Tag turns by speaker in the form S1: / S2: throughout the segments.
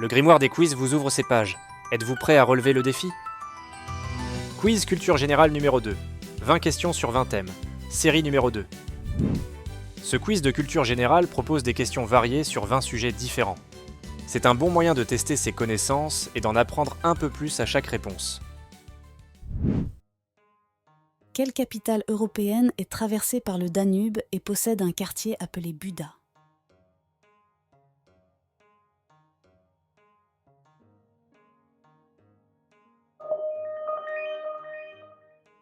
S1: Le grimoire des quiz vous ouvre ses pages. Êtes-vous prêt à relever le défi? Quiz culture générale numéro 2. 20 questions sur 20 thèmes. Série numéro 2. Ce quiz de culture générale propose des questions variées sur 20 sujets différents. C'est un bon moyen de tester ses connaissances et d'en apprendre un peu plus à chaque réponse.
S2: Quelle capitale européenne est traversée par le Danube et possède un quartier appelé Buda?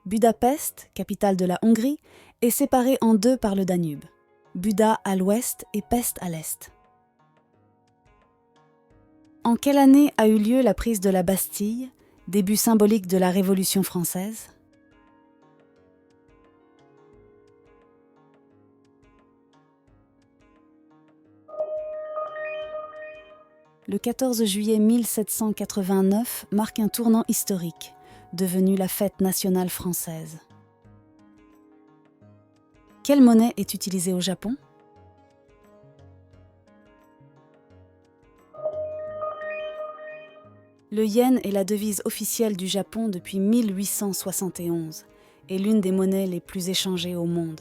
S2: Budapest, capitale de la Hongrie, est séparée en deux par le Danube. Buda à l'ouest et Pest à l'est. En quelle année a eu lieu la prise de la Bastille, début symbolique de la Révolution française? Le 14 juillet 1789 marque un tournant historique, devenu la fête nationale française. Quelle monnaie est utilisée au Japon? Le yen est la devise officielle du Japon depuis 1871 et l'une des monnaies les plus échangées au monde.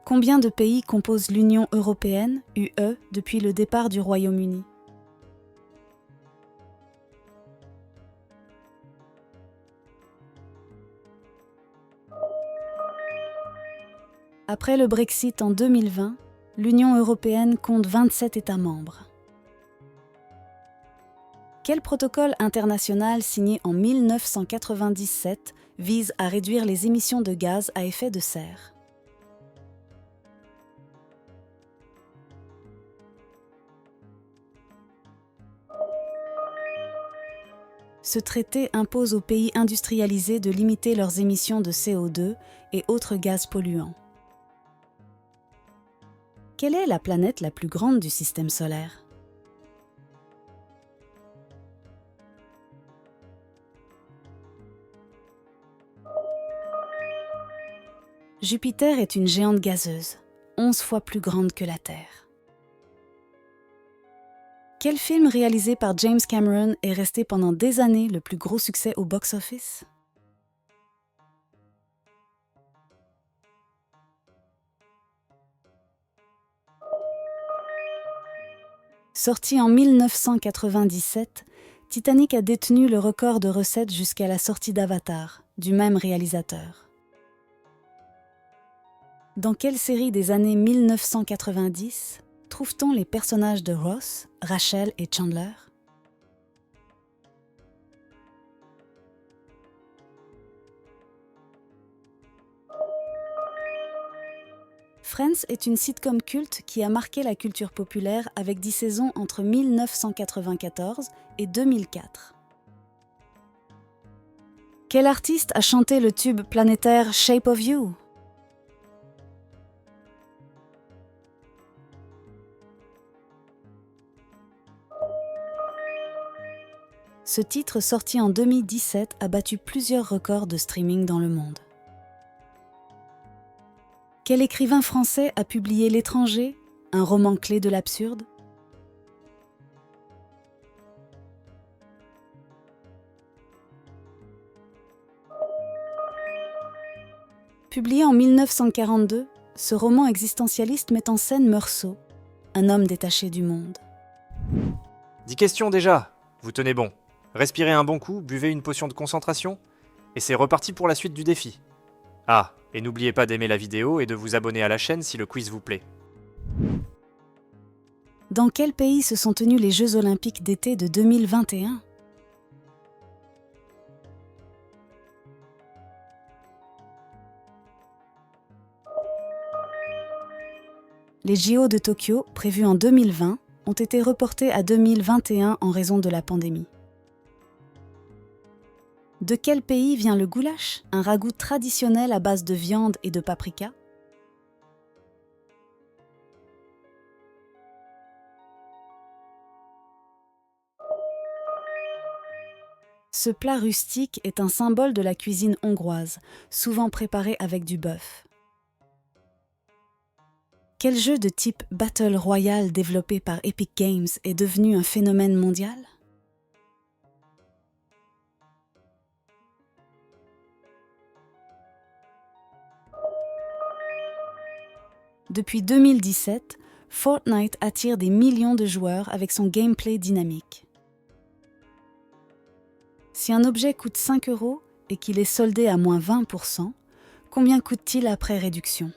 S2: Combien de pays composent l'Union européenne, UE, depuis le départ du Royaume-Uni? Après le Brexit en 2020, l'Union européenne compte 27 États membres. Quel protocole international signé en 1997 vise à réduire les émissions de gaz à effet de serre? Ce traité impose aux pays industrialisés de limiter leurs émissions de CO2 et autres gaz polluants. Quelle est la planète la plus grande du système solaire? Jupiter est une géante gazeuse, 11 fois plus grande que la Terre. Quel film réalisé par James Cameron est resté pendant des années le plus gros succès au box-office? Sorti en 1997, Titanic a détenu le record de recettes jusqu'à la sortie d'Avatar, du même réalisateur. Dans quelle série des années 1990 trouve-t-on les personnages de Ross, Rachel et Chandler? Friends est une sitcom culte qui a marqué la culture populaire avec 10 saisons entre 1994 et 2004. Quel artiste a chanté le tube planétaire Shape of You? Ce titre, sorti en 2017, a battu plusieurs records de streaming dans le monde. Quel écrivain français a publié L'Étranger, un roman clé de l'absurde? Publié en 1942, ce roman existentialiste met en scène Meursault, un homme détaché du monde.
S1: 10 questions déjà. Vous tenez bon. Respirez un bon coup, buvez une potion de concentration, et c'est reparti pour la suite du défi. Ah, et n'oubliez pas d'aimer la vidéo et de vous abonner à la chaîne si le quiz vous plaît.
S2: Dans quel pays se sont tenus les Jeux Olympiques d'été de 2021? Les JO de Tokyo, prévus en 2020, ont été reportés à 2021 en raison de la pandémie. De quel pays vient le goulash, un ragoût traditionnel à base de viande et de paprika? Ce plat rustique est un symbole de la cuisine hongroise, souvent préparé avec du bœuf. Quel jeu de type Battle Royale développé par Epic Games est devenu un phénomène mondial? Depuis 2017, Fortnite attire des millions de joueurs avec son gameplay dynamique. Si un objet coûte 5 € et qu'il est soldé à moins 20%, combien coûte-t-il après réduction?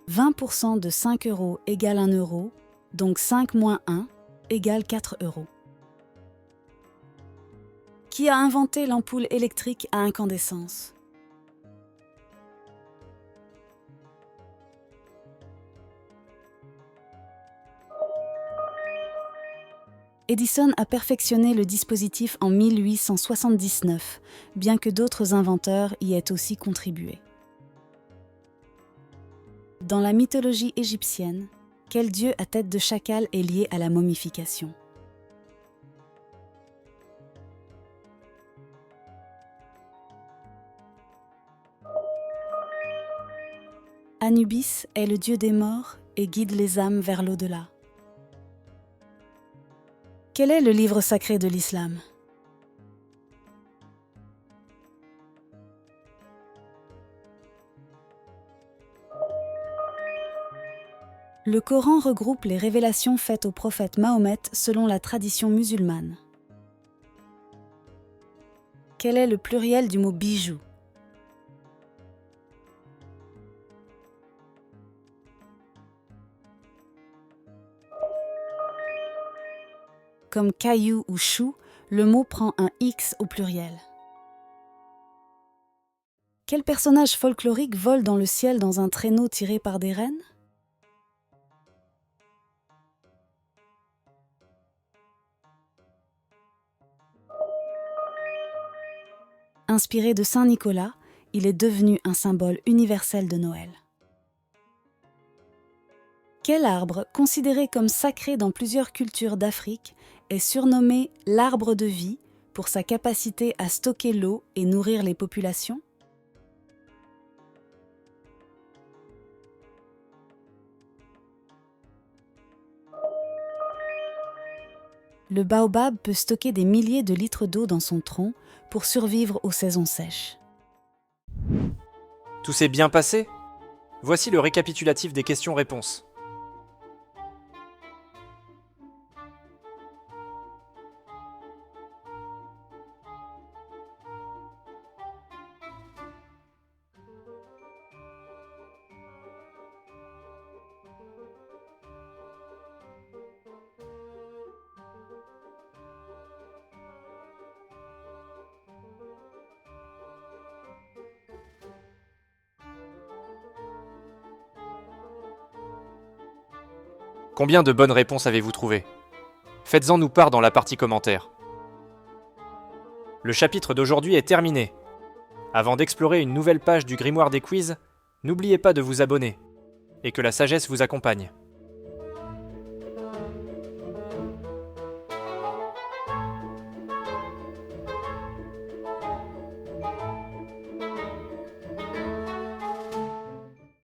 S2: « 20% de 5 € égale 1 €, donc 5 moins 1 égale 4 €. Qui a inventé l'ampoule électrique à incandescence? Edison a perfectionné le dispositif en 1879, bien que d'autres inventeurs y aient aussi contribué. Dans la mythologie égyptienne, quel dieu à tête de chacal est lié à la momification? Anubis est le dieu des morts et guide les âmes vers l'au-delà. Quel est le livre sacré de l'islam? Le Coran regroupe les révélations faites au prophète Mahomet selon la tradition musulmane. Quel est le pluriel du mot bijou? Comme caillou ou chou, le mot prend un X au pluriel. Quel personnage folklorique vole dans le ciel dans un traîneau tiré par des rennes? Inspiré de Saint Nicolas, il est devenu un symbole universel de Noël. Quel arbre, considéré comme sacré dans plusieurs cultures d'Afrique, est surnommé l'arbre de vie pour sa capacité à stocker l'eau et nourrir les populations? Le baobab peut stocker des milliers de litres d'eau dans son tronc pour survivre aux saisons sèches.
S1: Tout s'est bien passé? Voici le récapitulatif des questions-réponses. Combien de bonnes réponses avez-vous trouvé? Faites-en nous part dans la partie commentaires. Le chapitre d'aujourd'hui est terminé. Avant d'explorer une nouvelle page du grimoire des quiz, n'oubliez pas de vous abonner et que la sagesse vous accompagne.